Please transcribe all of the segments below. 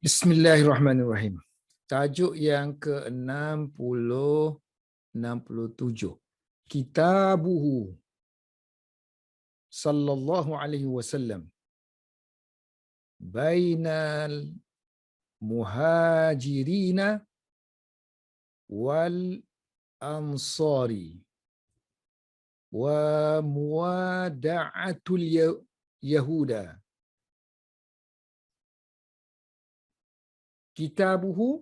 Bismillahirrahmanirrahim. Tajuk yang ke-67. Kitabuhu sallallahu alaihi wasallam bainal muhajirina wal ansari wa muwada'atul yahuda. Kitabuhu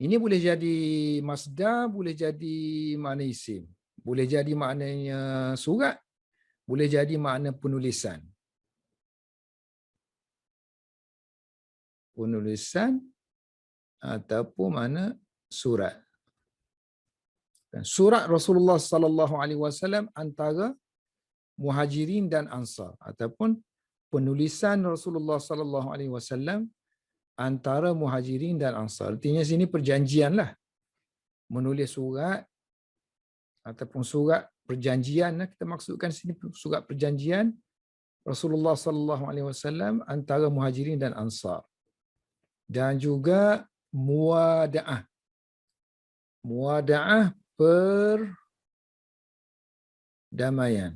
ini boleh jadi masdar, boleh jadi makna isim, boleh jadi maknanya surat, boleh jadi makna penulisan. Penulisan ataupun makna surat. Dan surat Rasulullah sallallahu alaihi wasallam antara Muhajirin dan Ansar, ataupun penulisan Rasulullah sallallahu alaihi wasallam antara Muhajirin dan Ansar. Artinya sini perjanjianlah. Menulis surat ataupun surat perjanjian, kita maksudkan sini surat perjanjian Rasulullah sallallahu alaihi wasallam antara Muhajirin dan Ansar. Dan juga muwada'ah. Muwada'ah perdamaian.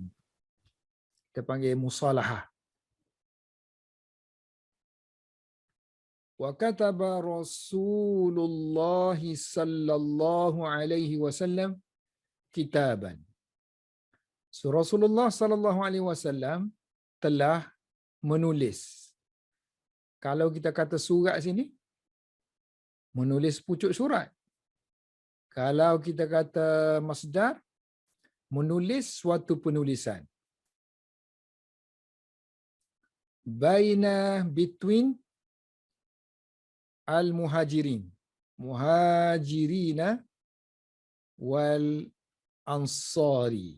Kita panggil musalahah. Wa kataba Rasulullah sallallahu alaihi wasallam kitaban. So Rasulullah sallallahu alaihi wasallam telah menulis. Kalau kita kata surat sini, menulis pucuk surat. Kalau kita kata masdar, menulis suatu penulisan. Between al-muhajirin. Muhajirina wal ansari.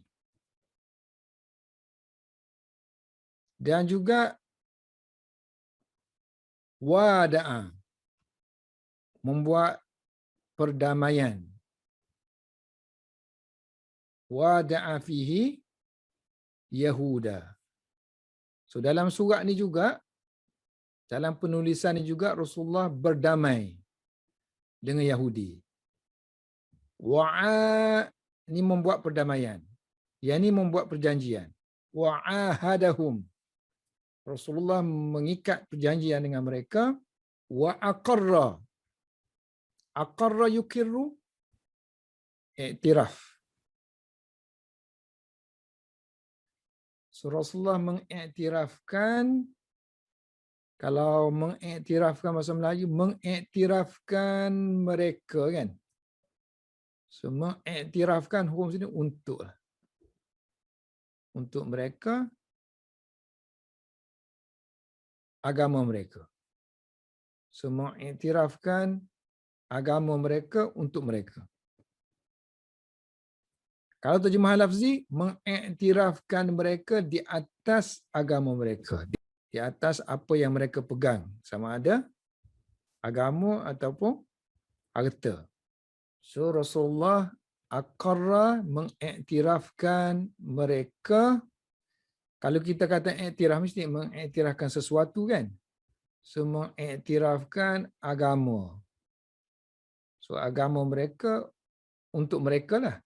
Dan juga wada'a. Membuat perdamaian. Wada'a fihi Yahuda. So dalam surat ni juga, dalam penulisan ni juga Rasulullah berdamai dengan Yahudi. Wa'a ni membuat perdamaian. Yang ni membuat perjanjian. Wa'ahadahum. Rasulullah mengikat perjanjian dengan mereka. Wa'aqarra. Aqarra yukirru. Iktiraf. So Rasulullah mengiktirafkan, kalau mengiktirafkan bahasa Melayu, mengiktirafkan mereka kan. So mengiktirafkan hukum sini untuk mereka, agama mereka. So mengiktirafkan agama mereka untuk mereka. Kalau terjemahan lafzi, mengiktirafkan mereka di atas agama mereka. Di atas apa yang mereka pegang. Sama ada agama ataupun harta. So Rasulullah aqarra mengiktirafkan mereka. Kalau kita kata iktiraf, mesti mengiktirafkan sesuatu kan. So mengiktirafkan agama. So agama mereka untuk mereka lah.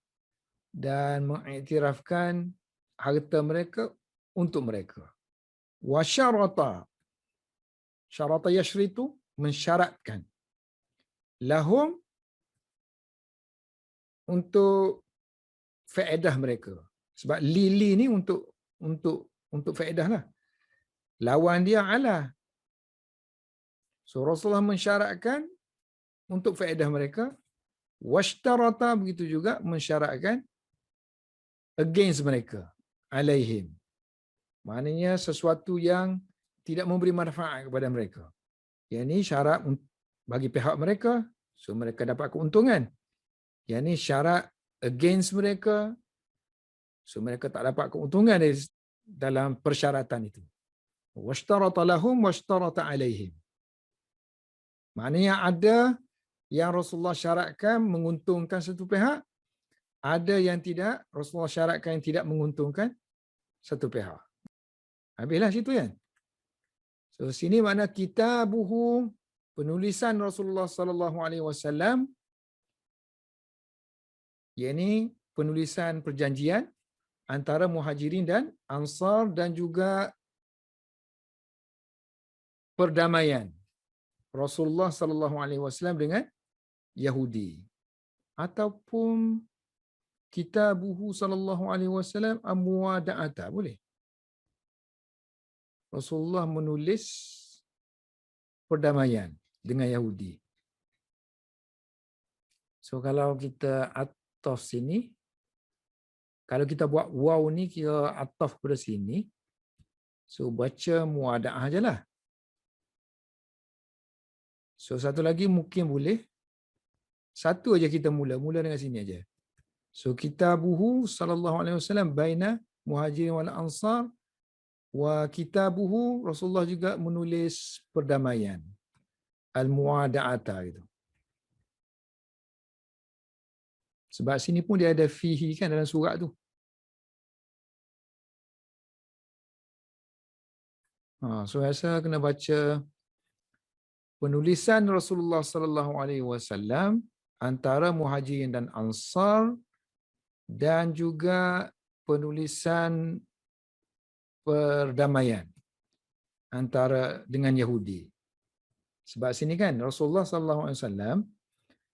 Dan mengiktirafkan harta mereka untuk mereka. Wa syarata. Syarata yashritu, mensyaratkan. Lahum, untuk faedah mereka. Sebab li ni untuk faedah lah. Lawan dia ala. So Rasulullah mensyaratkan untuk faedah mereka. Washtarata, begitu juga mensyaratkan against mereka, alaihim. Maknanya sesuatu yang tidak memberi manfaat kepada mereka. Yang ini syarat bagi pihak mereka, so mereka dapat keuntungan. Yang ini syarat against mereka, so mereka tak dapat keuntungan dalam persyaratan itu. Washtarata lahum washtarata alaihim. Maknanya ada yang Rasulullah syaratkan menguntungkan satu pihak, ada yang tidak, Rasulullah syaratkan yang tidak menguntungkan satu pihak. Habislah situ kan. So sini makna kitabuhu, penulisan Rasulullah sallallahu alaihi wasallam, yakni penulisan perjanjian antara Muhajirin dan Ansar dan juga perdamaian Rasulullah sallallahu alaihi wasallam dengan Yahudi, ataupun kitabuhu sallallahu alaihi wasallam amwada'ata, boleh. Rasulullah menulis perdamaian dengan Yahudi. So kalau kita ataf sini, kalau kita buat waw ni kira ataf pada sini, so baca muada'ah je lah. So satu lagi mungkin boleh, satu aja kita mula dengan sini aja. So kitabuhu sallallahu alaihi wasallam baina Muhajirin wal Ansar, wa kitabuhu, Rasulullah juga menulis perdamaian, al-muada'ata itu. Sebab sini pun dia ada fihi kan dalam surat tu. So rasa kena baca penulisan Rasulullah sallallahu alaihi wasallam antara Muhajirin dan Ansar, dan juga penulisan perdamaian antara dengan Yahudi. Sebab sini kan Rasulullah sallallahu alaihi wasallam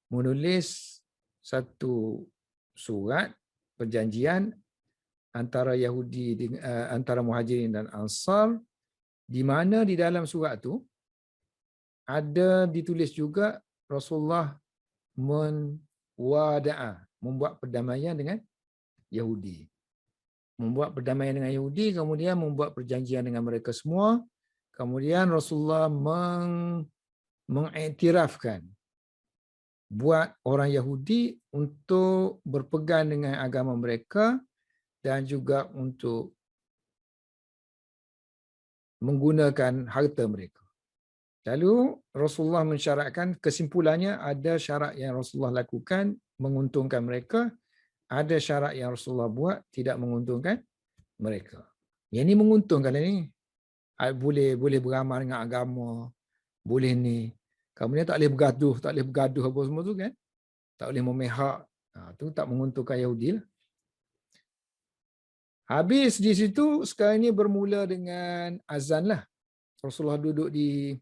menulis satu surat perjanjian antara Yahudi, antara Muhajirin dan Ansar, di mana di dalam surat tu ada ditulis juga Rasulullah membuat perdamaian dengan Yahudi. Membuat perdamaian dengan Yahudi, kemudian membuat perjanjian dengan mereka semua. Kemudian Rasulullah mengiktirafkan buat orang Yahudi untuk berpegang dengan agama mereka dan juga untuk menggunakan harta mereka. Lalu Rasulullah mensyaratkan, kesimpulannya ada syarat yang Rasulullah lakukan menguntungkan mereka, ada syarat yang Rasulullah buat tidak menguntungkan mereka. Yang ni menguntungkan ni. Boleh beramal dengan agama, boleh ni. Kemudian tak boleh bergaduh apa semua tu kan. Tak boleh memihak. Tu tak menguntungkan Yahudi lah. Habis di situ, sekarang ni bermula dengan azan lah. Rasulullah duduk di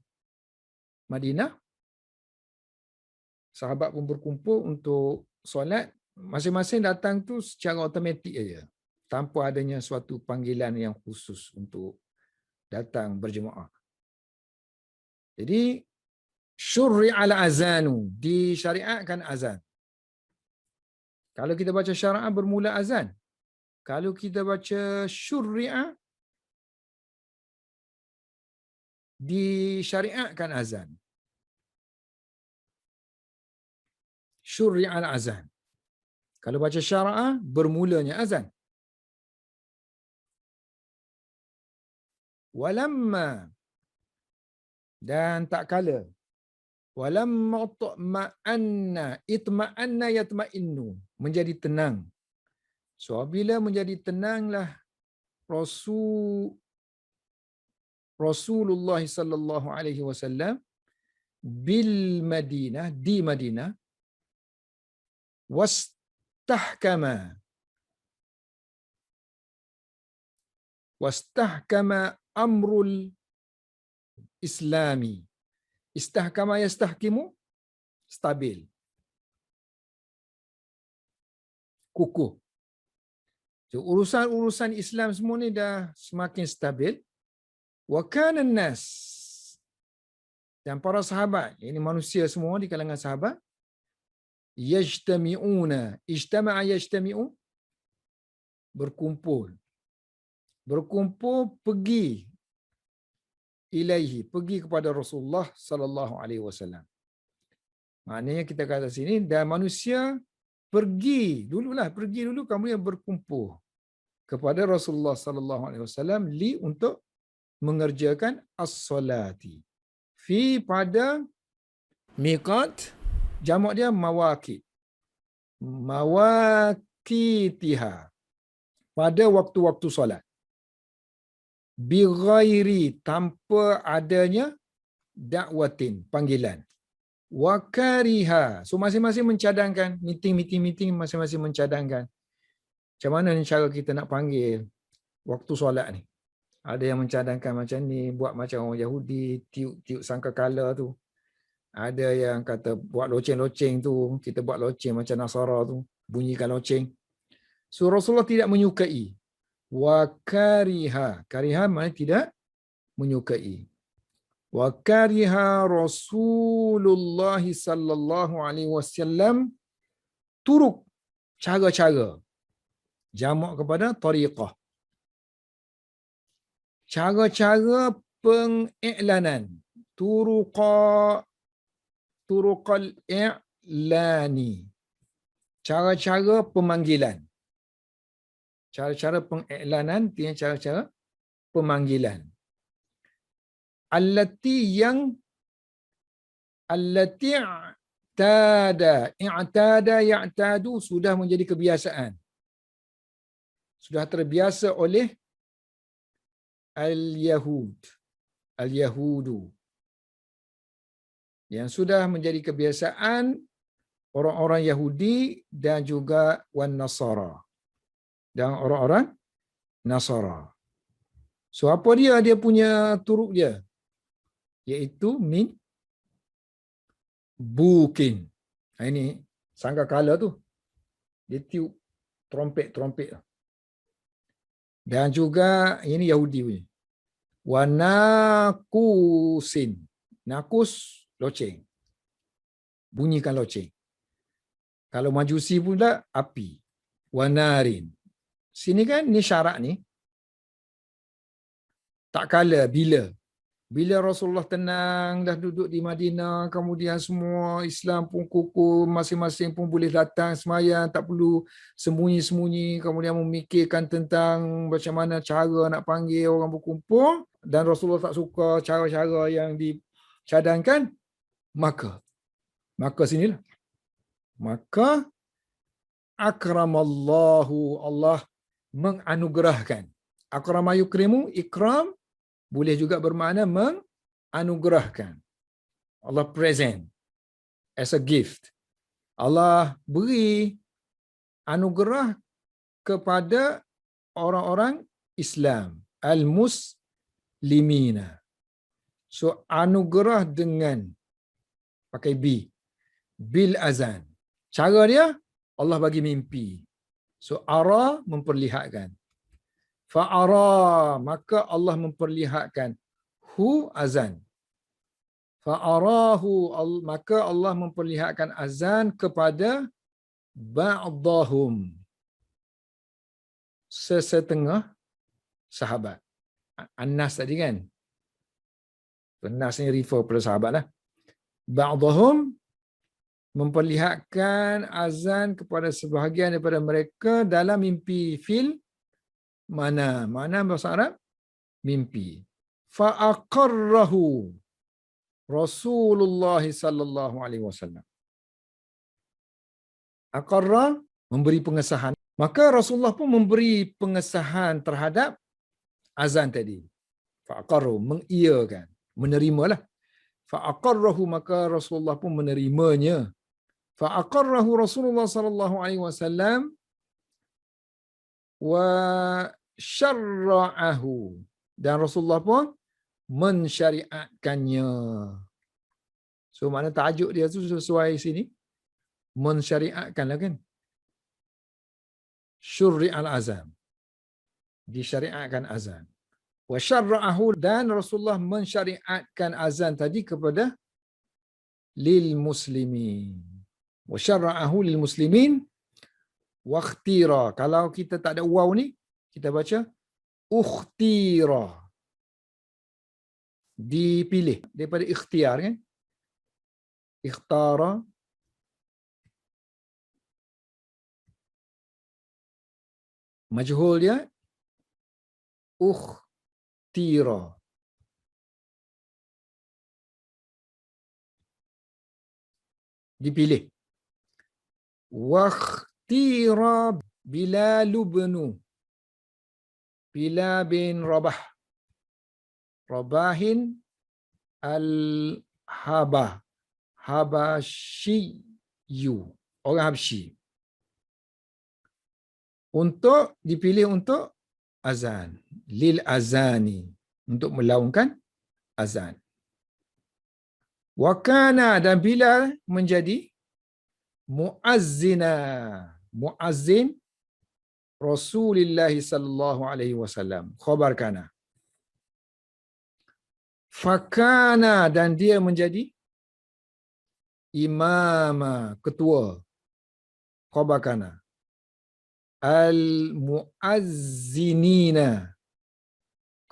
Madinah. Sahabat pun berkumpul untuk solat. Masing-masing datang tu secara automatik aja, tanpa adanya suatu panggilan yang khusus untuk datang berjemaah. Jadi syurri'al azanu, disyariatkan azan. Kalau kita baca syara'ah bermula azan. Kalau kita baca syurri'a, disyariatkan azan. Syurri'al azan. Kalau baca syara'ah, bermulanya azan. Walamma, dan tak kala. Walamma itma'anna yatma'innu, menjadi tenang. So bila menjadi tenanglah Rasulullah sallallahu alaihi wasallam bil Madinah, di Madinah, wastahkama amrul islami. Istahkama yastahkimu, stabil, kukuh. So, urusan-urusan Islam semua ni dah semakin stabil. Wa kana an-nas, dan para sahabat, ini manusia semua di kalangan sahabat, yajtami'una, ijtama'a yajtami'u, berkumpul pergi ilaihi, pergi kepada Rasulullah sallallahu alaihi wasallam. Maknanya kita kata sini, dan manusia pergi dulu kemudian berkumpul kepada Rasulullah sallallahu alaihi wasallam untuk mengerjakan as-salati fi, pada miqat, jamak dia mawaqitiha, pada waktu-waktu solat. bighairi, tanpa adanya dakwatin, panggilan. Wa kariha. So masing-masing mencadangkan, meeting masing-masing mencadangkan. Macam mana ni cara kita nak panggil waktu solat ni? Ada yang mencadangkan macam ni, buat macam orang Yahudi, tiup sangkakala tu. Ada yang kata buat loceng-loceng tu, kita buat loceng macam Nasara tu, bunyikan loceng. So Rasulullah tidak menyukai. Wa kariha. Kariha maknanya tidak menyukai. Wa kariha Rasulullah sallallahu alaihi wasallam turuk, cara-cara. Jamak kepada tariqah. Cara-cara pengiklanan. Turuqal i'lani. Cara-cara pemanggilan. Cara-cara pengiklanan, dia cara-cara pemanggilan. Allati i'tada ya'tadu, sudah menjadi kebiasaan. Sudah terbiasa oleh al-Yahudu. Yang sudah menjadi kebiasaan orang-orang Yahudi dan juga wan Nasara. Dan orang-orang Nasara. So apa dia punya turuk dia? Iaitu min bukin. Ini sangkakala tu. Dia tiup trompet. Dan juga ini Yahudi punya. Wa nakusin. Nakus, loceng. Bunyikan loceng. Kalau Majusi pula, api. Wa narin. Sini kan, ni syarat ni. Tak kala, bila Rasulullah tenang, dah duduk di Madinah, kemudian semua Islam pun kukuh, masing-masing pun boleh datang semayang, tak perlu sembunyi-sembunyi, kemudian memikirkan tentang macam mana cara nak panggil orang berkumpul, dan Rasulullah tak suka cara-cara yang dicadangkan, maka sinilah. Maka akramallahu, Allah menganugerahkan. Akrama yukrimu, ikram, boleh juga bermakna menganugerahkan. Allah present as a gift. Allah beri anugerah kepada orang-orang Islam. Al-muslimina. So, anugerah dengan, pakai bil azan. Cara dia, Allah bagi mimpi. So, ara memperlihatkan. Fa'ara, maka Allah memperlihatkan. Hu azan. Fa'arahu, maka Allah memperlihatkan azan kepada ba'dahum. Sesetengah sahabat. An-Nas tadi kan? An-Nas ni refer pada sahabat lah. Ba'dahum memperlihatkan azan kepada sebahagian daripada mereka dalam mimpi fil mana bahasa Arab? Mimpi. Fa'aqarrahu Rasulullah sallallahu alaihi wasallam. Aqarra, memberi pengesahan. Maka Rasulullah pun memberi pengesahan terhadap azan tadi. Fa'aqarru, mengiyakan, menerimalah. Fa'aqarrahu, maka Rasulullah pun menerimanya. Fa'aqarrahu Rasulullah sallallahu alaihi wasallam wa syarra'ahu, dan Rasulullah pun mensyariatkannya. So makna tajuk dia tu sesuai sini, mensyariatkanlah kan. Syurri'al azan, disyariatkan azan. Wa syarra'ahu, dan Rasulullah mensyariatkan azan tadi kepada lil muslimin. Wa syarra'ahu lil muslimin wa ikhtira. Kalau kita tak ada waw ni, kita baca ukhtira. Dipilih daripada ikhtiar kan? Ikhtara. Majhul dia ukhtira. Dipilih. Wakhtira Bilal bin Rabah. Rabahin al-Habah, Habasyiyu, orang Habsyi. Untuk dipilih untuk azan, lil azani, untuk melaungkan azan. Wa kana, dan Bilal menjadi muazzina, muazzin Rasulullah sallallahu alaihi wasallam. Khabar kana. Fakana, dan dia menjadi imama, ketua. Khabar kana. Al-muazzinina,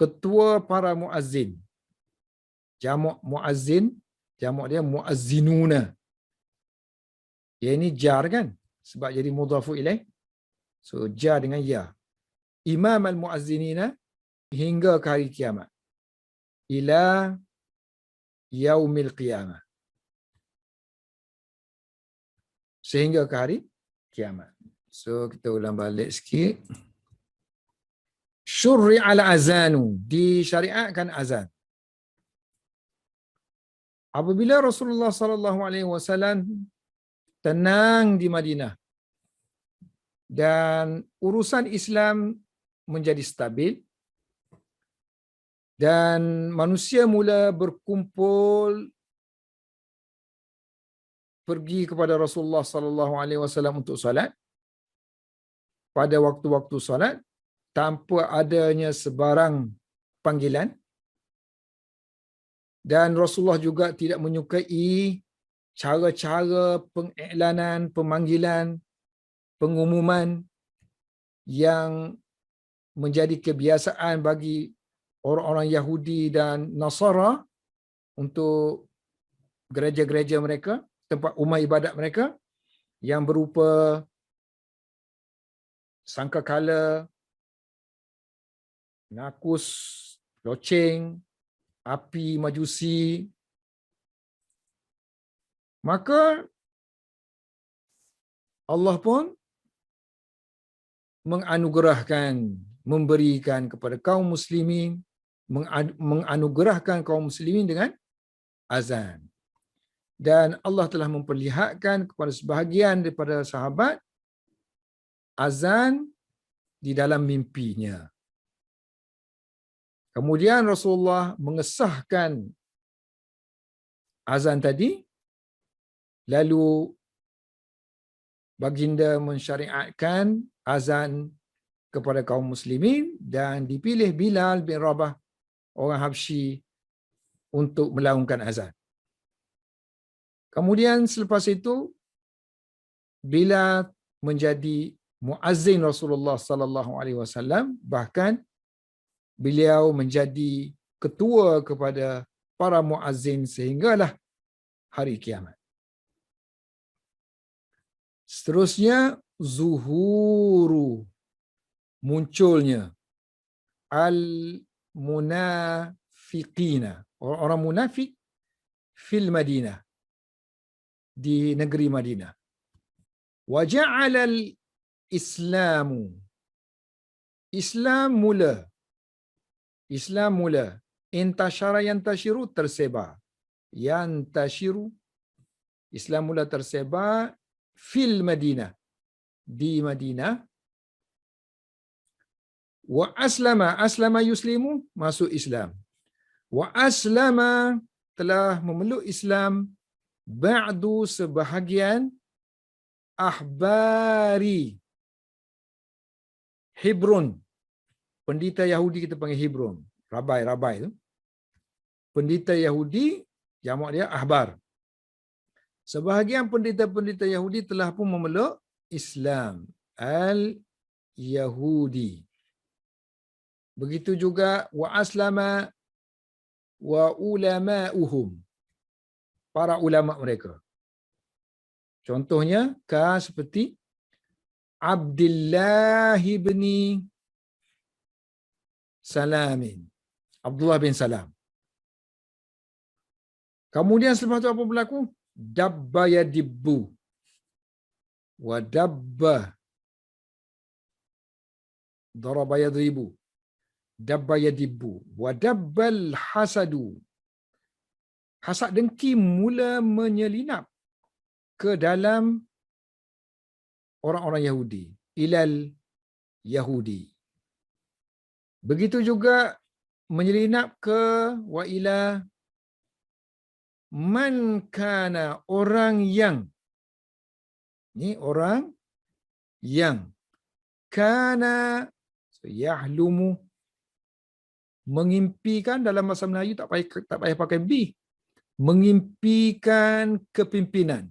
ketua para muazzin. Jamak muazzin, jamak dia muazzinuna. Dia ini jar kan? Sebab jadi mudhafu ilaih. So jar dengan ya. Imam al-muazzinina hingga ke hari kiamat. Ila yaumil qiyamah. Sehingga ke hari kiamat. So kita ulang balik sikit. Syurri'al azanu, disyariatkan azan. Apabila Rasulullah sallallahu alaihi wasallam tenang di Madinah dan urusan Islam menjadi stabil dan manusia mula berkumpul pergi kepada Rasulullah sallallahu alaihi wasallam untuk solat pada waktu-waktu solat tanpa adanya sebarang panggilan, dan Rasulullah juga tidak menyukai cara-cara pengiklanan, pemanggilan, pengumuman yang menjadi kebiasaan bagi orang-orang Yahudi dan Nasara untuk gereja-gereja mereka, tempat rumah ibadat mereka, yang berupa sangkakala, nakus, loceng, api majusi. Maka Allah pun menganugerahkan, memberikan kepada kaum muslimin, menganugerahkan kaum muslimin dengan azan. Dan Allah telah memperlihatkan kepada sebahagian daripada sahabat azan di dalam mimpinya. Kemudian Rasulullah mengesahkan azan tadi, lalu baginda mensyariatkan azan kepada kaum muslimin dan dipilih Bilal bin Rabah, orang Habsyi, untuk melaungkan azan. Kemudian selepas itu Bilal menjadi muazzin Rasulullah sallallahu alaihi wasallam, bahkan beliau menjadi ketua kepada para muazzin sehinggalah hari kiamat. Seterusnya zuhuru, munculnya al-munafiqina, orang-orang munafik fil Madinah, di negeri Madinah. Wa ja'ala al-islamu, Islam mula intashara yantashiru, tersebar, yantashiru, Islam mula tersebar fil Madinah, di Madinah. Wa aslama yuslimu, masuk Islam. Wa aslama, telah memeluk Islam, ba'du, sebahagian, ahbari Hebron, pendeta Yahudi kita panggil Hebron, rabai tu. Pendeta Yahudi, jamak dia ahbar. Sebahagian pendeta-pendeta Yahudi telah pun memeluk Islam, al-Yahudi. Begitu juga wa aslama wa ulama'uhum, para ulama mereka. Contohnya seperti Abdullah bin Salamin, Abdullah bin Salam. Kemudian selepas itu apa berlaku? Dabba yadibbu, wa dabba daraba yadribu. Dabba yadibbu. Wa dabbal hasadu. Hasad dengki mula menyelinap ke dalam orang-orang Yahudi. Ilal Yahudi. Begitu juga menyelinap ke wa ila man kana, orang yang, ni orang yang kana yahlumu, mengimpikan. Dalam bahasa Melayu tak payah pakai bi, mengimpikan kepimpinan.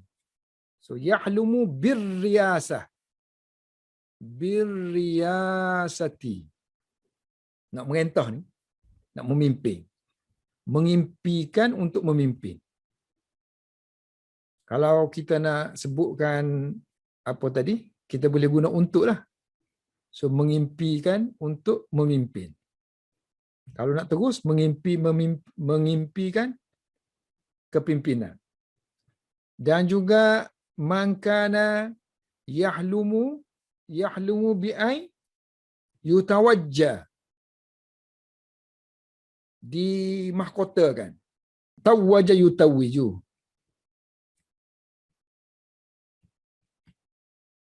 So yahlumu birriyasah, birriyasati, nak merentah ni, nak memimpin, mengimpikan untuk memimpin. Kalau kita nak sebutkan apa tadi, kita boleh guna untuk lah. So mengimpikan untuk memimpin. Kalau nak terus, mengimpikan kepimpinan. Dan juga mangkana yahlumu bi'ai yutawajjah, dimahkotakan. Tawwaja yutawwiju.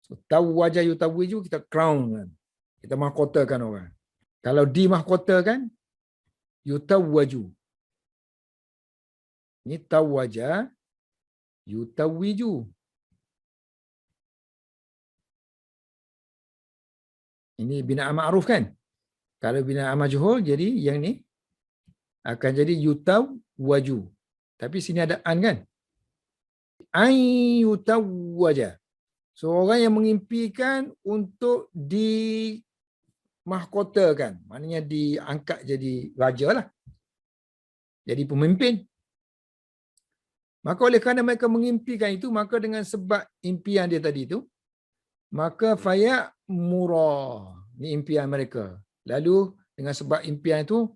So, tawwaja yutawwiju, kita crown kan. Kita mahkotakan orang. Kalau dimahkotakan, yutawwaju. Ini tawwaja yutawwiju. Ini binaan ma'ruf kan? Kalau binaan majhul, jadi yang ni akan jadi yutawwaju. Tapi sini ada an kan? An yutawwaja. So orang yang mengimpikan untuk dimahkotakan, maknanya diangkat jadi raja lah, jadi pemimpin. Maka oleh kerana mereka mengimpikan itu, maka dengan sebab impian dia tadi itu, maka fayak murah, ni impian mereka. Lalu dengan sebab impian itu,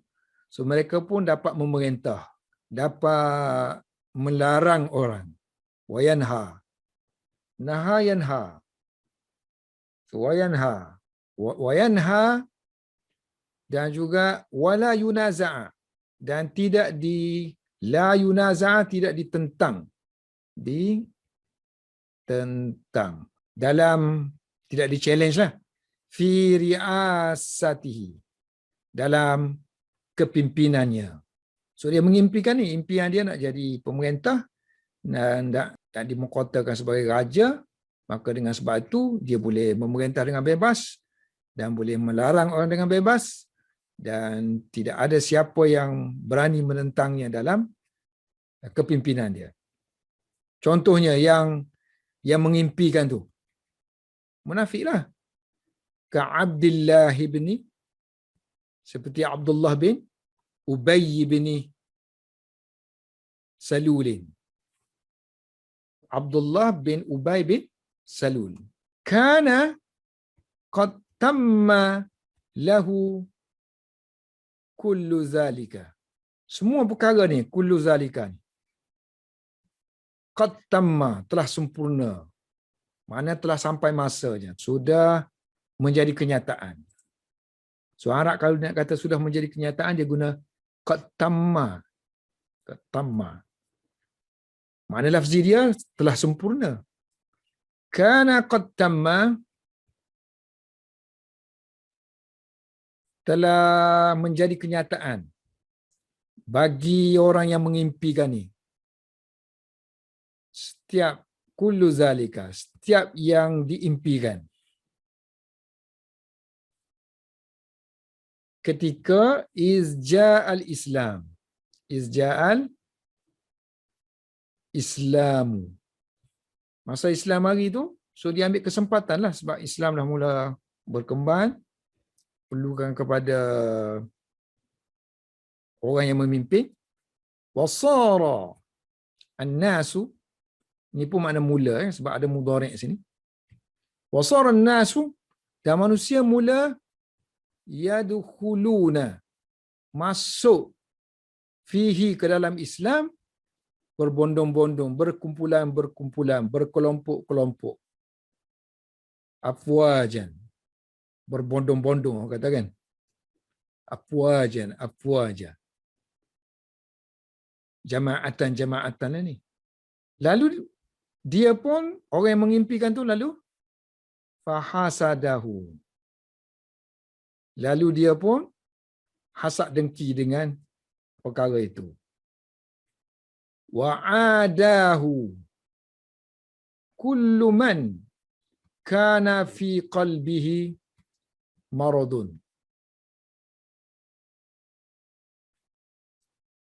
so mereka pun dapat memerintah, dapat melarang orang. Wayanha, naha yanha. So wayanha, wayanha, dan juga wala yunaza'a, dan tidak la yunaza'a, tidak ditentang. Ditentang. Dalam, tidak di-challenge lah. Fi ri'asatihi, dalam kepimpinannya. So dia mengimpikan ni, impian dia nak jadi pemerintah dan tak dimukatakan sebagai raja, maka dengan sebab itu dia boleh memerintah dengan bebas dan boleh melarang orang dengan bebas, dan tidak ada siapa yang berani menentangnya dalam kepimpinan dia. Contohnya yang mengimpikan tu munafiklah. Ka'abdillah bin, seperti Abdullah bin Ubay bin Salulin. Abdullah bin Ubay bin Salul. Kana qad tamma lahu kullu zalika. Semua perkara ni, kullu zalika ni, qad tamma, telah sempurna. Maknanya telah sampai masanya. Sudah menjadi kenyataan. So Arab kalau nak kata sudah menjadi kenyataan, dia guna qad tamma. Qad tamma. Makna lafzi dia telah sempurna. Kana qad tamma, telah menjadi kenyataan bagi orang yang mengimpikan ni. Setiap kullu zalika, setiap yang diimpikan. Ketika izja'al Islam. Izja'al Islamu. Masa Islam hari tu, so dia ambil kesempatan lah, sebab Islam dah mula berkembang, perlukan kepada orang yang memimpin. Wasara an-nasu, ni pun makna mula, sebab ada mudhari' sini. Wasara an-nasu, dan manusia mula yadkhuluna, masuk, fihi, ke dalam Islam, berbondong-bondong, berkumpulan-berkumpulan, berkelompok-kelompok. Afwajan, berbondong-bondong, orang kata kan. Afwaja. Jama'atan lah ni. Lalu dia pun, orang yang mengimpikan tu lalu fahasadahu. Lalu dia pun hasad dengki dengan perkara itu. Wa'adahu kullu man kana fi qalbihi maradun.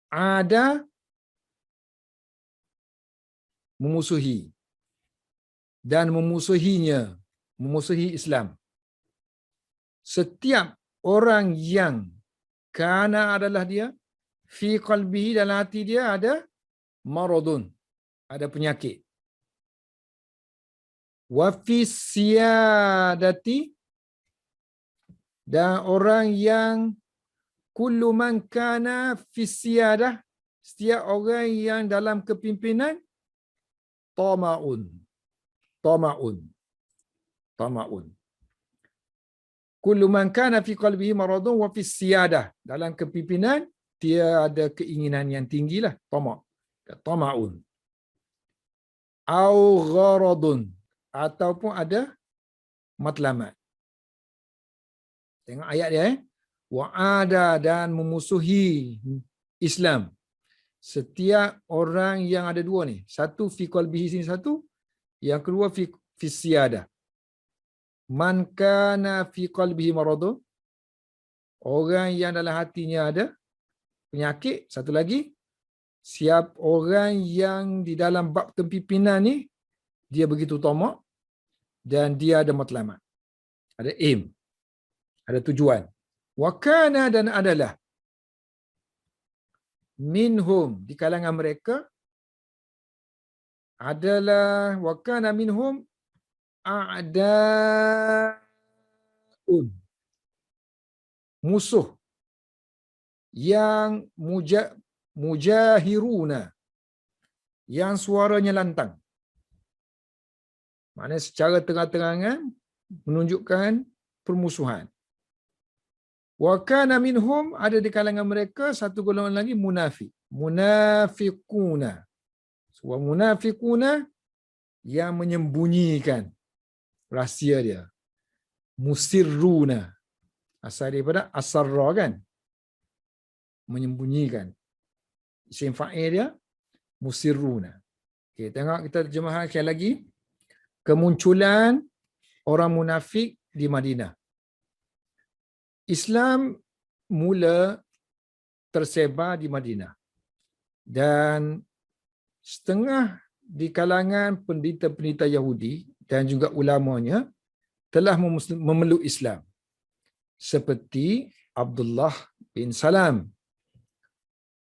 Ada memusuhi dan memusuhinya, memusuhi Islam. Setiap orang yang kana adalah dia, fi qalbihi dalam hati dia ada maradun, ada penyakit. Wa fi siyadati, dan orang yang kullu man kana fi siyadah, setiap orang yang dalam kepimpinan tama'un. Kullu man kana fi qalbihi maradun wa fi siyadah, dalam kepimpinan dia ada keinginan yang tinggilah, tama'un. Au gharadun, ataupun ada matlamat. Tengok ayat dia, wa'ada, dan memusuhi Islam. Setiap orang yang ada dua ni, satu fi qalbihi sini satu, yang kedua fi siyadah. Man kana fi qalbihi maradun, orang yang dalam hatinya ada penyakit. Satu lagi, siap orang yang di dalam bab kepimpinan ni dia begitu tamak dan dia ada matlamat, ada aim, ada tujuan. Wa kana, dan adalah minhum, di kalangan mereka adalah wa kana minhum a'daun, musuh yang mujahiruna, yang suaranya lantang. Maknanya secara terang-terangan menunjukkan permusuhan. Wa kana minhum, ada di kalangan mereka satu golongan lagi munafiquna. Wa munafiquna, yang menyembunyikan rahsia dia. Musirruna, asal daripada asarra kan, menyembunyikan. Isim fa'il dia musirruna. Okey, tengok kita terjemahkan sekali lagi. Kemunculan orang munafik di Madinah. Islam mula tersebar di Madinah. Dan setengah di kalangan pendeta-pendeta Yahudi dan juga ulamanya telah memeluk Islam. Seperti Abdullah bin Salam.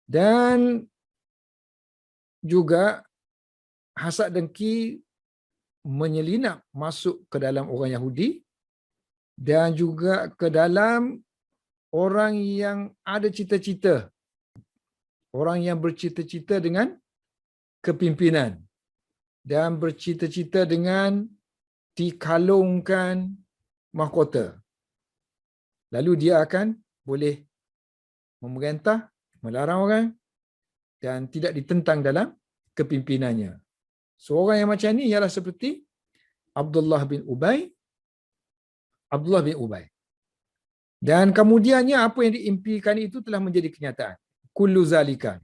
Dan juga hasad dengki menyelinap masuk ke dalam orang Yahudi dan juga ke dalam orang yang ada cita-cita, orang yang bercita-cita dengan kepimpinan dan bercita-cita dengan dikalungkan mahkota. Lalu dia akan boleh memerintah, melarang orang dan tidak ditentang dalam kepimpinannya. Seorang yang macam ni ialah seperti Abdullah bin Ubay. Dan kemudiannya apa yang diimpikan itu telah menjadi kenyataan. Kullu zalika.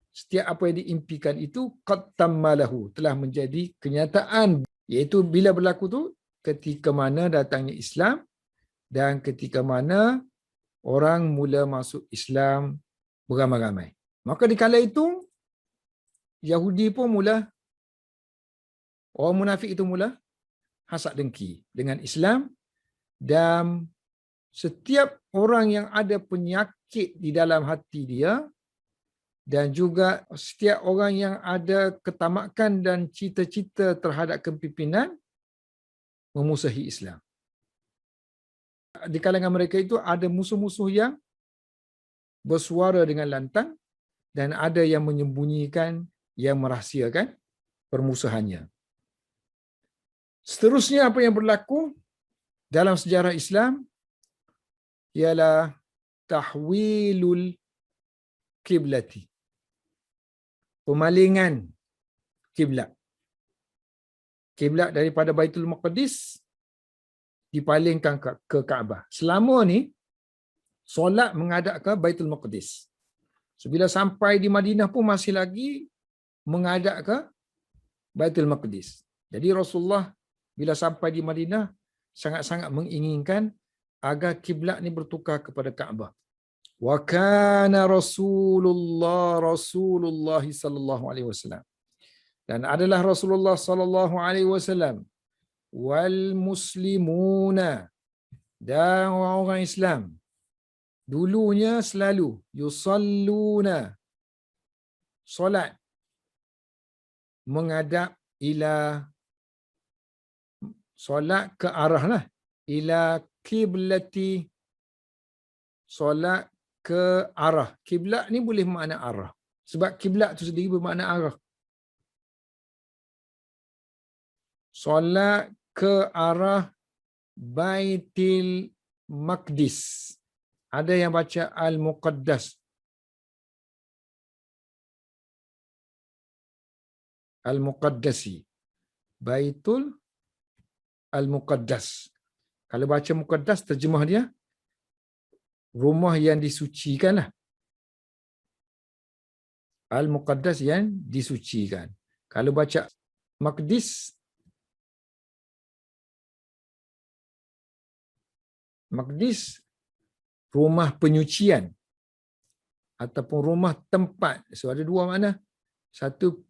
Setiap apa yang diimpikan itu qad tammalahu, telah menjadi kenyataan, iaitu bila berlaku tu ketika mana datangnya Islam dan ketika mana orang mula masuk Islam beramai-ramai. Maka di kala itu Yahudi pun mula, orang munafik itu mula hasad dengki dengan Islam, dan setiap orang yang ada penyakit di dalam hati dia dan juga setiap orang yang ada ketamakan dan cita-cita terhadap kepimpinan memusuhi Islam. Di kalangan mereka itu ada musuh-musuh yang bersuara dengan lantang dan ada yang menyembunyikan, yang merahsiakan permusuhannya. Seterusnya apa yang berlaku dalam sejarah Islam ialah tahwilul kiblati. Pemalingan kiblat. Kiblat daripada Baitul Maqdis dipalingkan ke Kaabah. Selama ni solat menghadap ke Baitul Maqdis. So bila sampai di Madinah pun masih lagi menghadap ke Baitul Maqdis. Jadi Rasulullah bila sampai di Madinah sangat-sangat menginginkan agar kiblat ni bertukar kepada Kaabah. Wa kana Rasulullah sallallahu alaihi wasallam. Dan adalah Rasulullah sallallahu alaihi wasallam wal muslimuna dan orang Islam dulunya selalu yusalluna solat menghadap ila solat ke arahlah ila kiblati, solat ke arah. Kiblat ni boleh makna arah. Sebab kiblat tu sendiri bermakna arah. Solat ke arah Baitul Maqdis. Ada yang baca Al-Muqaddas. Al-Muqaddasi. Baitul Al-Muqaddas. Kalau baca Muqaddas, terjemah dia rumah yang disucikan lah. Al-Muqaddas yang disucikan. Kalau baca Maqdis, Maqdis rumah penyucian ataupun rumah tempat. So ada dua makna. Satu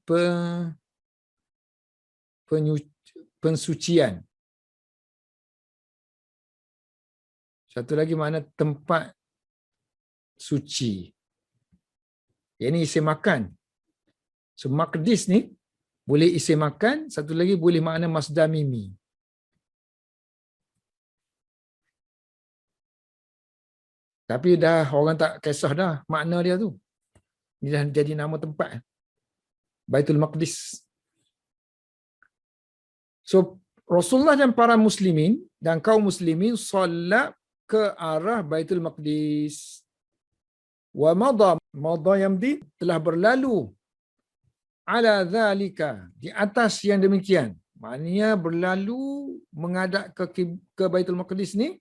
pensucian. Satu lagi makna tempat suci. Yang ni isim makan. So Maqdis ni boleh isim makan, satu lagi boleh makna masdar mimi. Tapi dah orang tak kisah dah makna dia tu. Dia dah jadi nama tempat. Baitul Maqdis. So Rasulullah dan para muslimin dan kaum muslimin solat ke arah Baitul Maqdis. Wa madha yamdi telah berlalu ala zalika di atas yang demikian. Maknanya berlalu menghadap ke Baitul Maqdis ni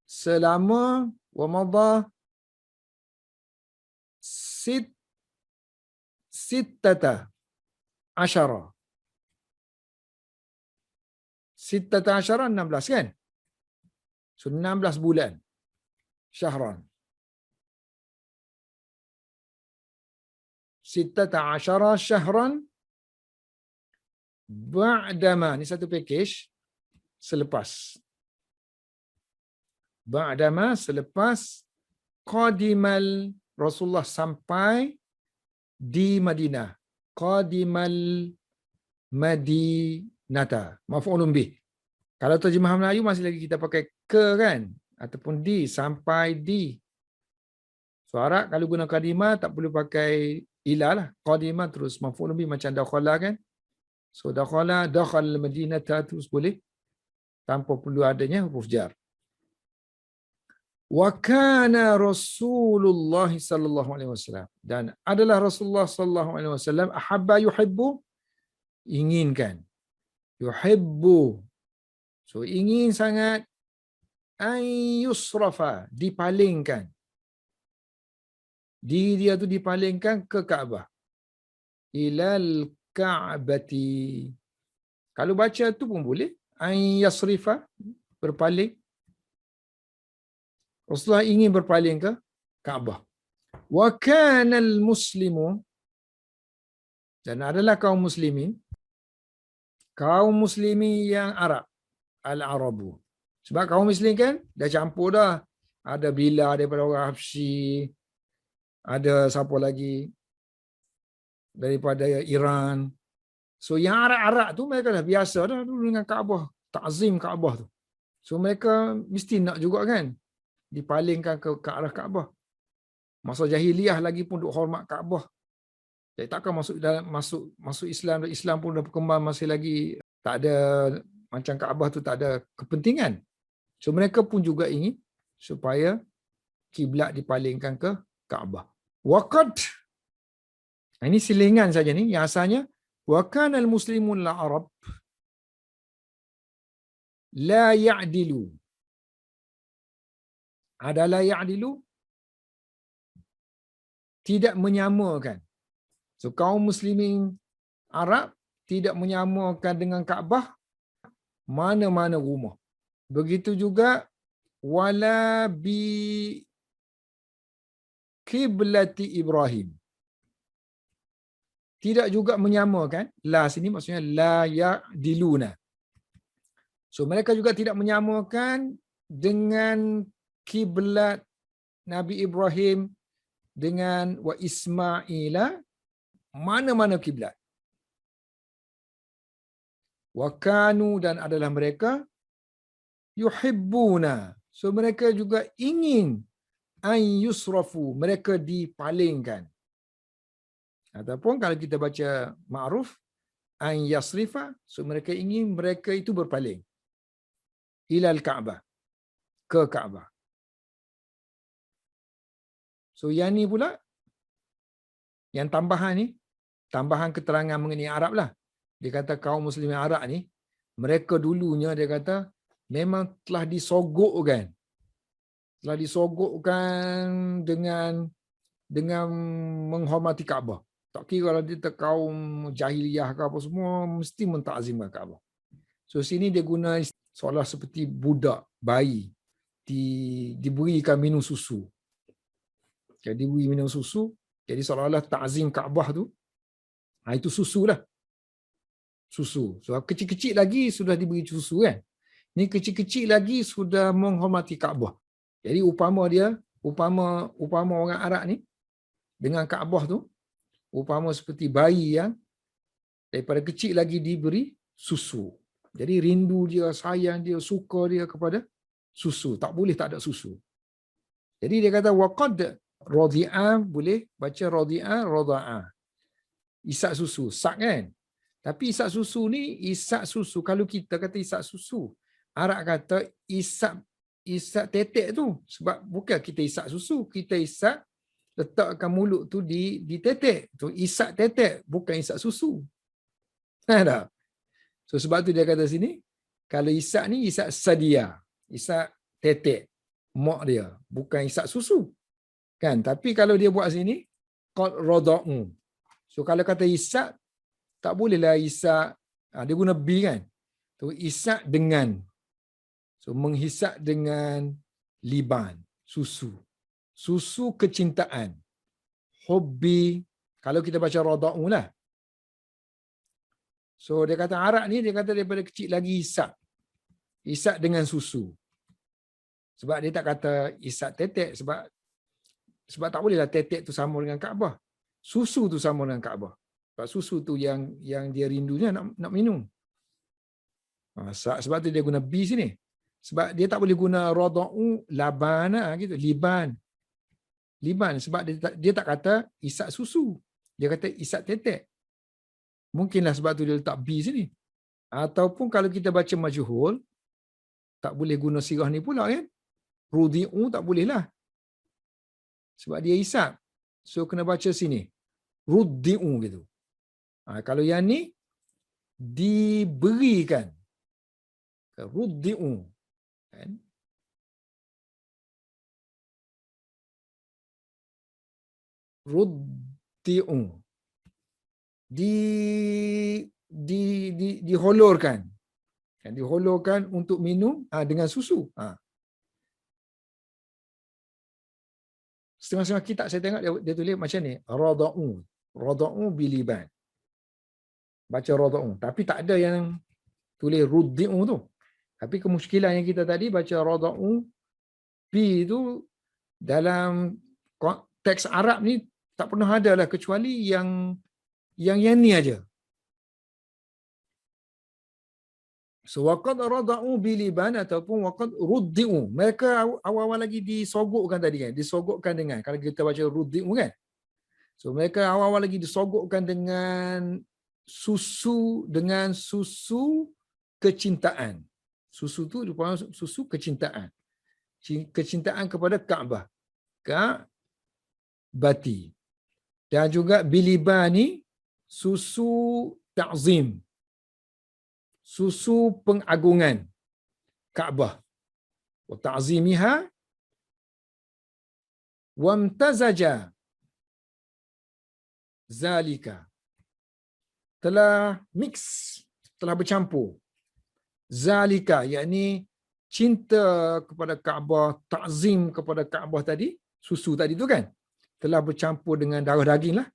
selama wa madha sittata asyara. Sittata asyara 16 kan? So 16 bulan. Syahran. Sittata asyara syahran ba'dama. Ni satu package selepas. Ba'dama selepas qadimal Rasulullah sampai di Madinah. Qadimal Madinata. Maf'ulun bih. Kalau terjemahan Melayu masih lagi kita pakai ke kan? Ataupun di, sampai di. So Arab kalau guna qadimah tak perlu pakai ila lah. Qadimah terus maf'ulun bih macam dakhala kan? So dakhala Madinata terus boleh. Tanpa perlu adanya huruf jar. Wa kana Rasulullah sallallahu alaihi wasallam, dan adalah Rasulullah sallallahu alaihi wasallam ahabba yuhibbu, inginkan, yuhibbu, so ingin sangat, ay yusrafa, dipalingkan, diri dia tu dipalingkan ke Kaabah, ilal Ka'bati. Kalau baca tu pun boleh, ay yasrifa, berpaling. Rasulullah ingin berpaling ke Kaabah. Wa kana al-muslimu, dan adalah kaum muslimin yang Arab, al-Arabu. Sebab kaum muslim kan dah campur dah. Ada Bila daripada orang Habsyi, ada siapa lagi daripada Iran. So yang Arab-Arab tu mereka dah biasa dah dulu dengan Kaabah, takzim Kaabah tu. So mereka mesti nak juga kan dipalingkan ke arah Kaabah. Masa jahiliah lagi pun duk hormat Kaabah. Jadi takkan masuk Islam, dan Islam pun dah berkembang masih lagi tak ada macam Kaabah tu, tak ada kepentingan. So mereka pun juga ingin supaya kiblat dipalingkan ke Kaabah. Waqad, ini silingan saja ni, yang asalnya wa kana al-muslimun la arab la ya'dilu. Ada la ya'dilu, tidak menyamakan. So kaum muslimin Arab tidak menyamakan dengan Kaabah mana-mana rumah. Begitu juga wala bi kiblati Ibrahim. Tidak juga menyamakan, la sini maksudnya la ya'diluna. So mereka juga tidak menyamakan dengan kiblat Nabi Ibrahim dengan wa Ismaila, mana-mana kiblat. Wa kanu, dan adalah mereka yuhibbuna. So mereka juga ingin an yusrafu, mereka dipalingkan. Ataupun kalau kita baca ma'ruf, an yasrifa, so mereka ingin mereka itu berpaling ilal Ka'bah, ke Ka'bah. So yang ni pula, yang tambahan ni, tambahan keterangan mengenai Arab lah. Dia kata kaum muslimin Arab ni, mereka dulunya dia kata memang telah disogokkan. Telah disogokkan dengan menghormati Kaabah. Tak kira kalau dia kaum jahiliyah ke apa semua, mesti mentakzimkan Kaabah. So sini dia guna seolah seperti budak, bayi, diberikan minum susu. Jadi diberi minum susu, jadi seolah-olah ta'zim Kaabah tu, itu susu lah. Susu. So kecil-kecil lagi sudah diberi susu kan. Ni kecil-kecil lagi sudah menghormati Kaabah. Jadi upama orang Arab ni dengan Kaabah tu, upama seperti bayi yang daripada kecil lagi diberi susu. Jadi rindu dia, sayang dia, suka dia kepada susu. Tak boleh tak ada susu. Jadi dia kata waqad radhi'a, boleh baca radhi'a, radha'a. Isak susu, sak kan? Tapi isak susu ni, isak susu, kalau kita kata isak susu, Arab kata isak tetek tu. Sebab bukan kita isak susu, kita isak, letakkan mulut tu di tetek. Tu isak tetek, bukan isak susu. Tak? So sebab tu dia kata sini, kalau isak ni isak sadia, isak tetek, mak dia, bukan isak susu. Kan? Tapi kalau dia buat sini, qad rada'u. So kalau kata isak, tak bolehlah isak, dia guna bi kan. So isak dengan, so menghisap dengan liban, susu. Susu kecintaan. Hobbi, kalau kita baca rada'u lah. So dia kata Arab ni, dia kata daripada kecil lagi isak. Isak dengan susu. Sebab dia tak kata isak tetek, sebab tak bolehlah tetek tu sama dengan Kaabah. Susu tu sama dengan Kaabah. Sebab susu tu yang dia rindunya nak minum. Sebab tu dia guna bi sini. Sebab dia tak boleh guna rada'u labana gitu, liban. Liban sebab dia tak kata isak susu. Dia kata isak tetek. Mungkinlah sebab tu dia letak bi sini. Ataupun kalau kita baca majhul, tak boleh guna sirah ni pula kan. Rudi'u tak boleh lah. Sebab dia isak. So kena baca sini. Rudi'u gitu. Kalau yang ni, diberikan. Rudi'u. Kan? Rudi'u. Diholorkan. Diholorkan untuk minum dengan susu. Setengah-setengah kitab saya tengok dia tulis macam ni, rada'u. Rada'u biliban. Baca rada'u. Tapi tak ada yang tulis ruddi'u tu. Tapi kemusykilan yang kita tadi baca rada'u bi tu dalam teks Arab ni tak pernah ada lah kecuali yang ni aja. So waqad rada'u biliban ataupun waqad ruddi'u. Mereka awal-awal lagi disogokkan tadi kan. Disogokkan dengan, kalau kita baca ruddi'u kan. So mereka awal-awal lagi disogokkan dengan susu kecintaan. Susu tu rupanya susu kecintaan. Kecintaan kepada Kaabah. Ka'bati. Dan juga bilibani, susu ta'zim, susu pengagungan Kaabah. Wa ta'zimiha wamtazaja zalika. Telah mix, telah bercampur. Zalika, yakni cinta kepada Kaabah, ta'zim kepada Kaabah tadi, susu tadi tu kan, telah bercampur dengan darah daging lah.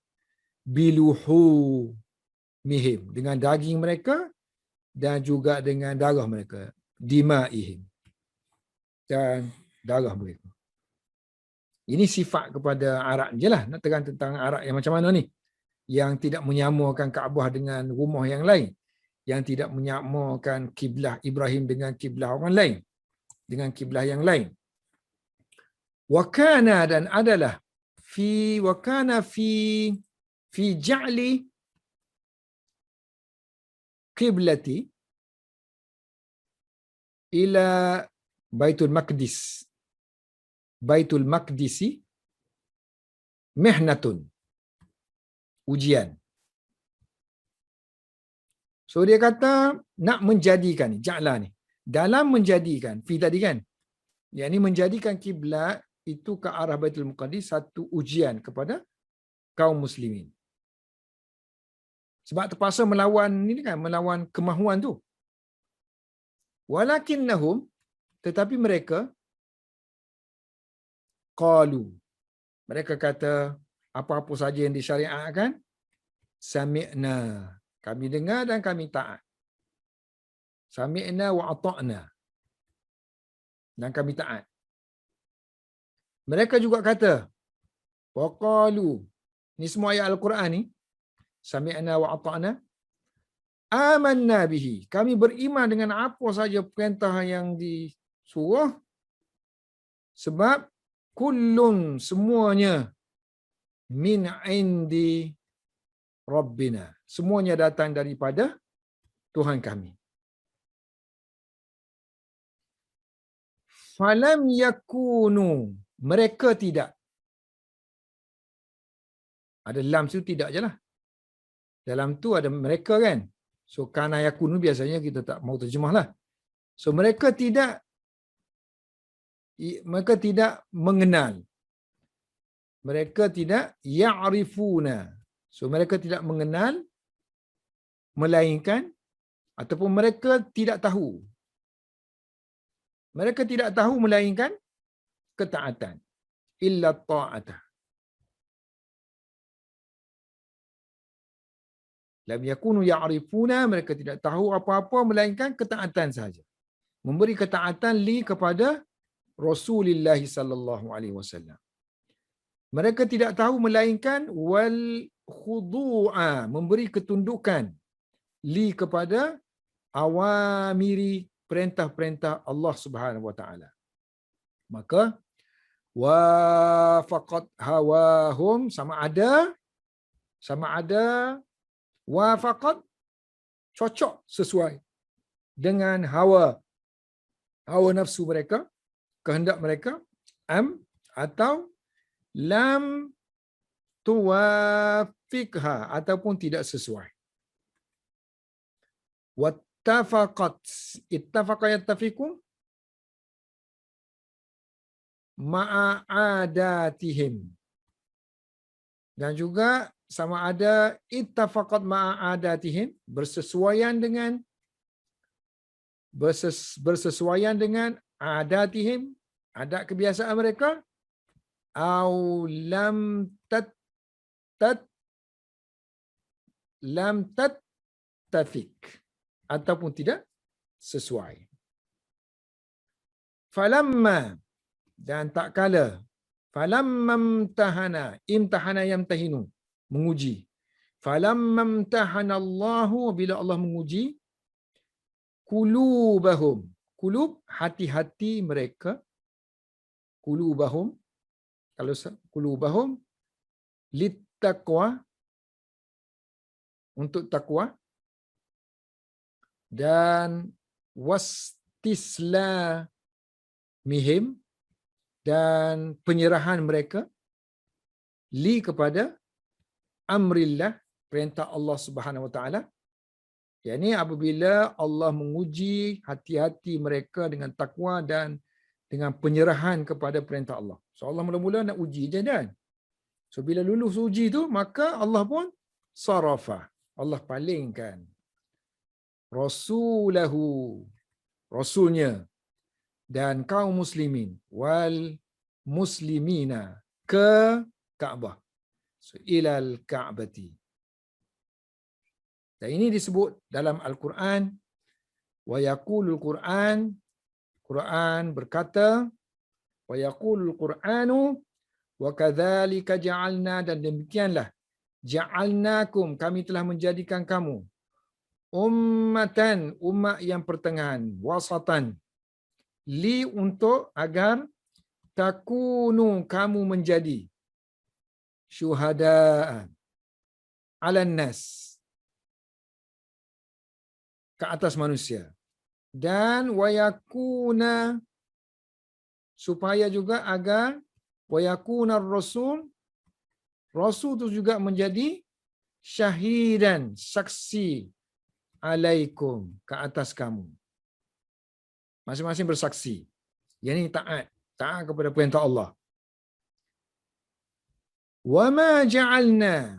Biluhu mihim, dengan daging mereka dan juga dengan darah mereka. Dimaihim, dan darah mereka. Ini sifat kepada Arab je lah. Nak terang tentang Arab yang macam mana ni. Yang tidak menyamakan Kaabah dengan rumah yang lain. Yang tidak menyamakan kiblah Ibrahim dengan kiblah orang lain. Dengan kiblah yang lain. Wakana, dan adalah wakana fi ja'li qiblati ila Baitul Maqdis. Baitul Maqdisi mihnatun, ujian. So dia kata nak menjadikan, ja'la ni, dalam menjadikan, fi tadi kan, yakni menjadikan kiblat itu ke arah Baitul Maqdis satu ujian kepada kaum muslimin. Sebab terpaksa melawan ni kan, melawan kemahuan tu. Walakinnahum, tetapi mereka qalu, mereka kata apa-apa saja yang disyariatkan, sami'na, kami dengar dan kami taat. Sami'na wa ata'na, dan kami taat. Mereka juga kata, wa qalu, ni semua ayat Al-Quran ni, sami'na wa ata'na, amanna bihi, kami beriman dengan apa saja perintah yang disuruh, sebab kullun, semuanya, min indi rabbina, semuanya datang daripada Tuhan kami. Falam yakunu, mereka tidak. Ada lam tu tidak je lah. Dalam tu ada mereka kan. So kana yakunu biasanya kita tak mau terjemah lah. So mereka tidak mengenal. Mereka tidak ya'rifuna. So mereka tidak mengenal, melainkan, ataupun mereka tidak tahu. Mereka tidak tahu melainkan ketaatan. Illa ta'atah. Lam yakunu ya'rifuna, mereka tidak tahu apa-apa melainkan ketaatan sahaja. Memberi ketaatan kepada Rasulullah sallallahu alaihi wasallam. Mereka tidak tahu melainkan wal khudu'a, memberi ketundukan kepada awamiri, perintah-perintah Allah Subhanahu wa taala. Maka wafaqat hawahum, sama ada wafaqat, cocok, sesuai dengan hawa nafsu mereka, kehendak mereka, atau lam tuwafiqha, ataupun tidak sesuai. Wattafaqat, ittafaqa yattafiqu ma'adatihim, dan juga sama ada ittafaqat ma'adatihim, bersesuaian dengan adatihim, adat kebiasaan mereka, au lam tattafiq, ataupun tidak sesuai. Falamma, dan tak kala, falamma imtahana yamtahinu, menguji. Falamma imtahana Allahu, bila Allah menguji, kulubahum, kulub, hati-hati mereka, kulubahum, kalau kulubahum littaqwa, untuk takwa, dan wastislamihim, dan penyerahan mereka li kepada amrillah, perintah Allah Subhanahu Wa Taala. Yakni apabila Allah menguji hati-hati mereka dengan takwa dan dengan penyerahan kepada perintah Allah. So Allah mula-mula nak uji je kan. So bila lulus uji tu, maka Allah pun sarafa. Allah palingkan rasulahu, rasulnya, dan kaum muslimin wal muslimina ke Kaabah. So ilal Ka'bati. Dan ini disebut dalam Al-Quran, wa yaqulul Quran, Quran berkata, wa yaqulul Quranu wa kadzalika ja'alna, dan demikianlah ja'alnakum, kami telah menjadikan kamu ummatan, umat yang pertengahan, wasatan, li, untuk agar takunu, kamu menjadi syuhada'a 'alan nas, ke atas manusia, dan wayakuna, supaya juga agar wayakuna rasul, rasul itu juga menjadi syahidan, saksi, alaikum, ke atas kamu, masing-masing bersaksi. Yang ini taat kepada perintah Allah. Wa ma ja'alna,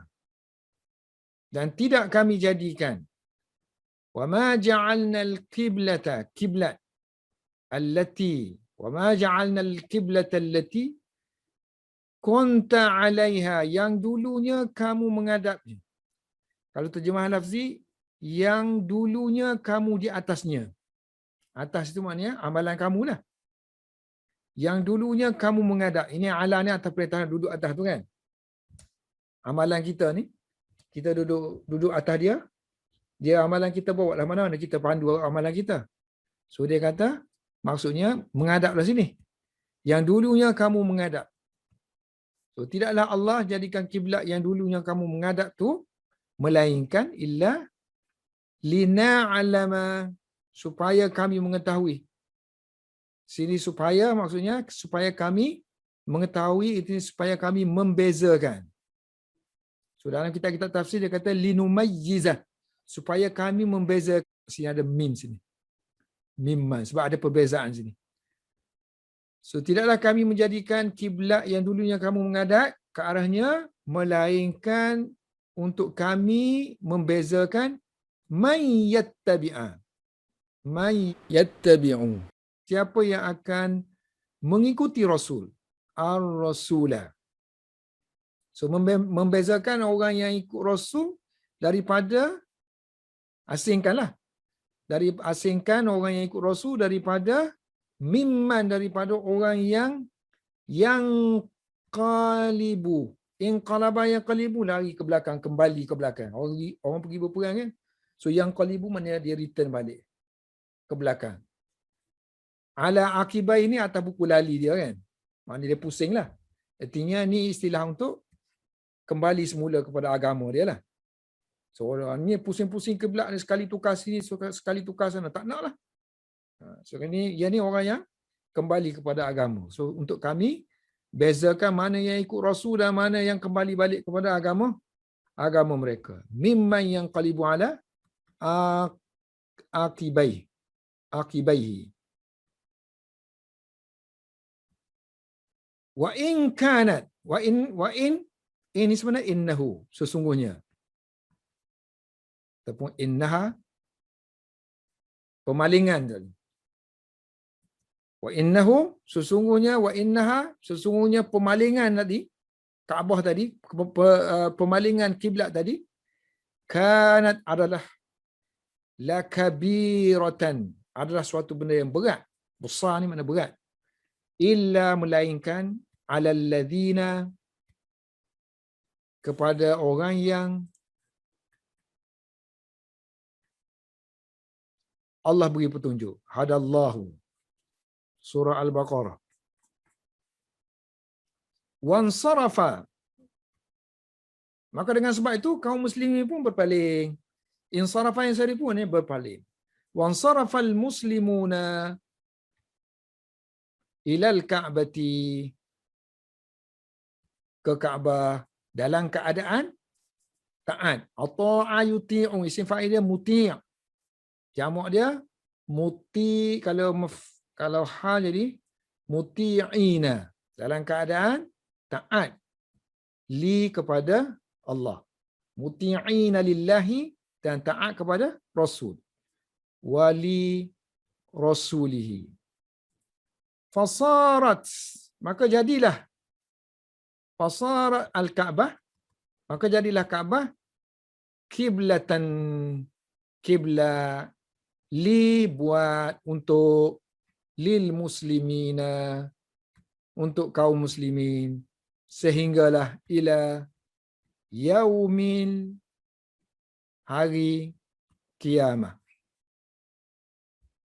dan tidak kami jadikan, wa ma ja'alna al-qiblata, kiblat, allati, wa ma ja'alna al-qiblata allati kunta 'alaiha, yang dulunya kamu menghadapnya. Kalau terjemah lafzi, yang dulunya kamu di atasnya. Atas itu maknanya amalan kamu lah. Yang dulunya kamu menghadap. Ini ala ni atas perintah duduk atas tu kan. Amalan kita ni, kita duduk atas dia, dia amalan kita bawa lah mana-mana, kita pandu amalan kita. So dia kata, maksudnya menghadaplah sini. Yang dulunya kamu menghadap. So tidaklah Allah jadikan kiblat yang dulunya kamu menghadap tu, melainkan illa lina'alama, supaya kami mengetahui. Sini supaya maksudnya supaya kami mengetahui, itu supaya kami membezakan. So dalam kitab-kitab tafsir dia kata linumayyizah, supaya kami membezakan. Sini ada mim sini. Mimman, sebab ada perbezaan sini. So tidaklah kami menjadikan kiblat yang dulunya kamu menghadap ke arahnya, melainkan untuk kami membezakan man yattabi'u, siapa yang akan mengikuti Rasul, ar-Rasulah. So membezakan orang yang ikut Rasul daripada, asingkanlah, dari asingkan orang yang ikut Rasul daripada mimman, daripada orang yang qalibu, inqalaba, yang qalibu, lari ke belakang, kembali ke belakang. Orang pergi berperang kan. So yang qalibu maknanya dia return balik ke belakang. Ala akibai ini atas buku lali dia kan. Maknanya dia pusing lah. Artinya ni istilah untuk kembali semula kepada agama dia lah. So orang ni pusing-pusing ke belakang, sekali tukar sini, sekali tukar sana. Tak nak lah. So yang ni orang yang kembali kepada agama. So untuk kami, bezakan mana yang ikut Rasul dan mana yang kembali balik kepada agama mereka. Mimman yang qalibu ala akibaihi. Wa in kanat, wa in ini sebenarnya innahu, sesungguhnya. Ataupun innaha, pemalingan tadi. Wa innahu, sesungguhnya, wa innaha, sesungguhnya pemalingan tadi, Kaabah tadi, pemalingan kiblat tadi, kanat adalah lakabiratan, adalah suatu benda yang berat. Besar ni mana berat. Illa, melainkan, alal ladzina, kepada orang yang Allah beri petunjuk. Hadallahu. Surah Al-Baqarah. Wansarafa. Maka dengan sebab itu kaum muslimin pun berpaling. Insarafa yang sari pun berpaling. Wansarafal muslimuna. ilal ka'bati, ke Kaabah dalam keadaan taat. Ata'a yuti'u, isim fa'il dia muti'. Jamak dia muti, kalau hal jadi muti'ina, dalam keadaan taat li kepada Allah. Muti'ina lillahi, dan taat kepada Rasul. Wali rasulihi. Fasarat, maka jadilah fasarat al-Ka'bah, maka jadilah Kaabah kiblatan, kiblat li, buat untuk lil muslimina, untuk kaum muslimin, sehinggalah ila yaumil, hari kiamat.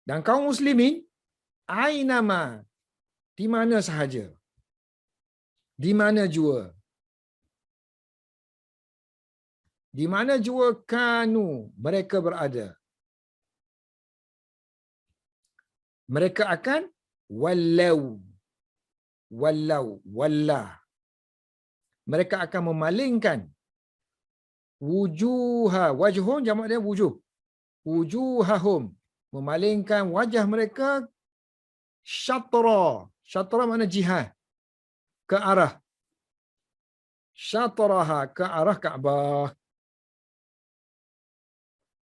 Dan kaum muslimin ainama, di mana sahaja, di mana jua, di mana jua kanu, mereka berada, mereka akan wallah, mereka akan memalingkan wajhun, jamak dia wujuhahum, memalingkan wajah mereka syatra makna jihad, ke arah syatraha, ke arah Kaabah.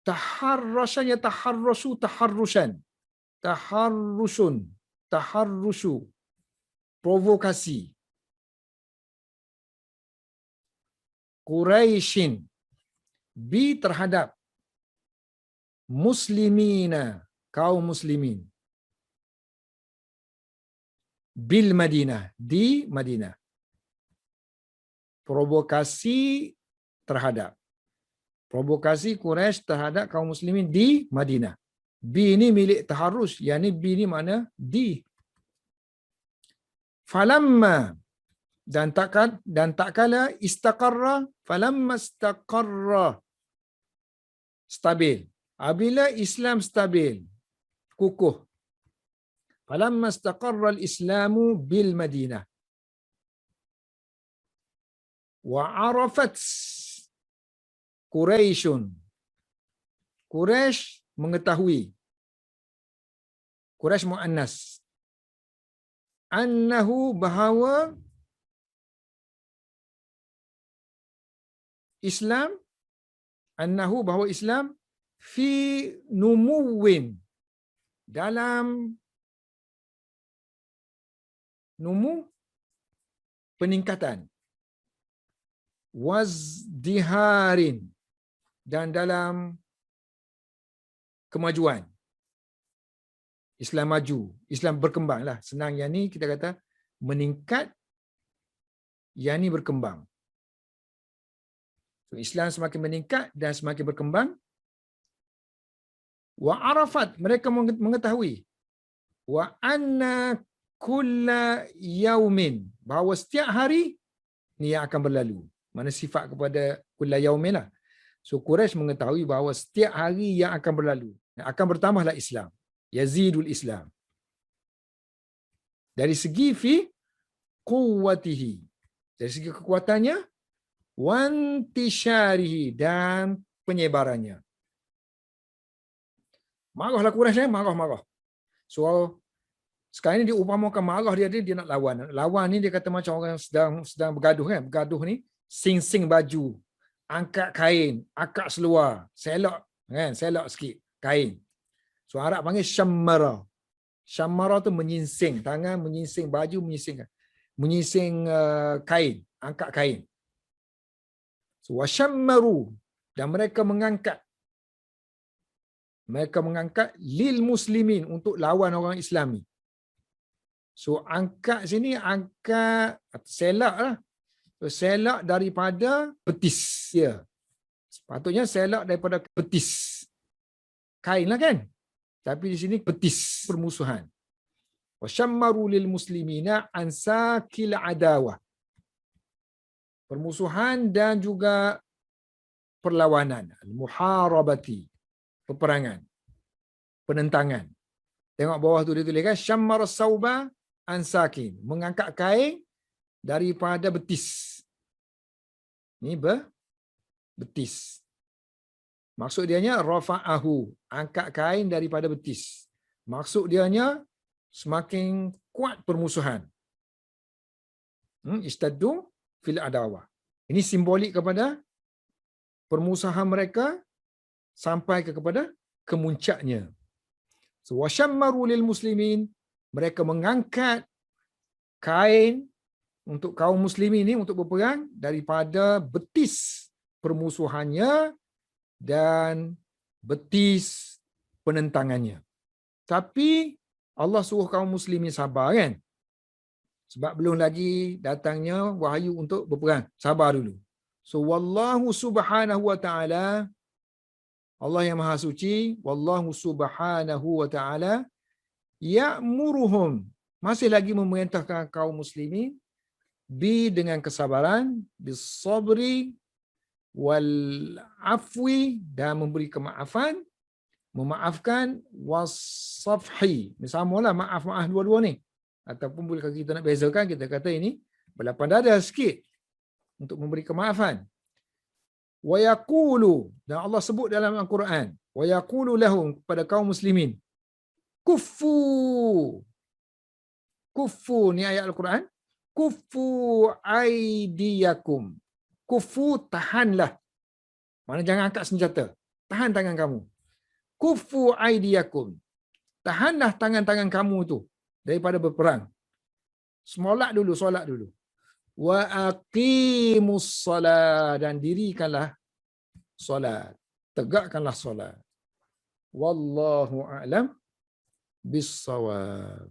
Taharrasanya taharrusu, provokasi. Quraisyin, bi terhadap muslimina, kaum muslimin, bil Madinah, di Madinah. Provokasi Quraisy terhadap kaum muslimin di Madinah. Bi ini milik taharrus, yakni bi ini makna di. Falamma, dan tak kala istaqarra, falamma istaqarra, stabil. Apabila Islam stabil, kukuh. Falamma istaqarra al-Islamu bil Madinah. Wa arafat Quraisyun, Quraisy mengetahui, Quraisy muannas, annahu, bahawa Islam, bahawa Islam fi numuwin, dalam numu, peningkatan, wazdiharin, dan dalam kemajuan. Islam maju, Islam berkembang lah. Senang yang ni kita kata meningkat, yang ni berkembang. So, Islam semakin meningkat dan semakin berkembang. Wa arafat, mereka mengetahui, wa anna kulla yaumin, bahawa setiap hari ni yang akan berlalu. Mana sifat kepada kulla yaumin lah. So Quraisy mengetahui bahawa setiap hari yang akan berlalu, akan bertambahlah Islam. Yazidul Islam. Dari segi fi quwwatihi, dari segi kekuatannya, wantisyarihi, dan penyebarannya. Marahlah Quraisy, marah. So sekarang ni dia upamakan marah dia nak lawan. Lawan ni dia kata macam orang sedang bergaduh kan. Bergaduh ni sing baju, angkat kain, akak seluar, selok kan, selok sikit kain. So Arab panggil syammara. Syammara tu menyingsing, tangan menyingsing baju, menyingsing kain, angkat kain. So wasyammaru, dan mereka mengangkat lil muslimin, untuk lawan orang Islami. So angkat sini, angkat selak lah. So, selak daripada petis. Ya. Sepatutnya selak daripada petis kain lah kan. Tapi di sini petis permusuhan. Wasyammaru lil muslimina ansakil adawah. Permusuhan dan juga perlawanan. Muharabati. Peperangan. Penentangan. Tengok bawah tu dia tulis kan. Syammar sauba ansakin, mengangkat kain daripada betis. Ni betis. Maksud dianya rafa'ahu, angkat kain daripada betis. Maksud dianya semakin kuat permusuhan. Istaddu fil adawah. Ini simbolik kepada permusuhan mereka sampai kepada kemuncaknya. So, wasyammaru lil muslimin, mereka mengangkat kain untuk kaum muslimin ini untuk berperang daripada betis permusuhannya dan betis penentangannya. Tapi Allah suruh kaum muslimin sabar kan? Sebab belum lagi datangnya wahyu untuk berperang. Sabar dulu. So wallahu subhanahu wa ta'ala, Allah yang maha suci, wallahu subhanahu wa ta'ala ya'muruhum, masih lagi memerintahkan kaum muslimin dengan kesabaran, bisabri wal afwi, dan memberi kemaafan, memaafkan, wasafhi, samalah maaf-maaf dua-dua ni. Ataupun boleh kalau kita nak bezakan, kita kata ini berlapan dada sikit untuk memberi kemaafan. Wa yaqulu, dan Allah sebut dalam Al-Quran, wa yaqulu lahum, kepada kaum muslimin, kuffu. Kuffu ni ayat Al-Quran. Kuffu aidiyakum. Kuffu, tahanlah. Mana jangan angkat senjata. Tahan tangan kamu. Kuffu aidiyakum. Tahanlah tangan-tangan kamu tu daripada berperang. Solat dulu. Wa aqimus salat, dan dirikanlah solat. Tegakkanlah solat. Wallahu a'lam bis-shawab.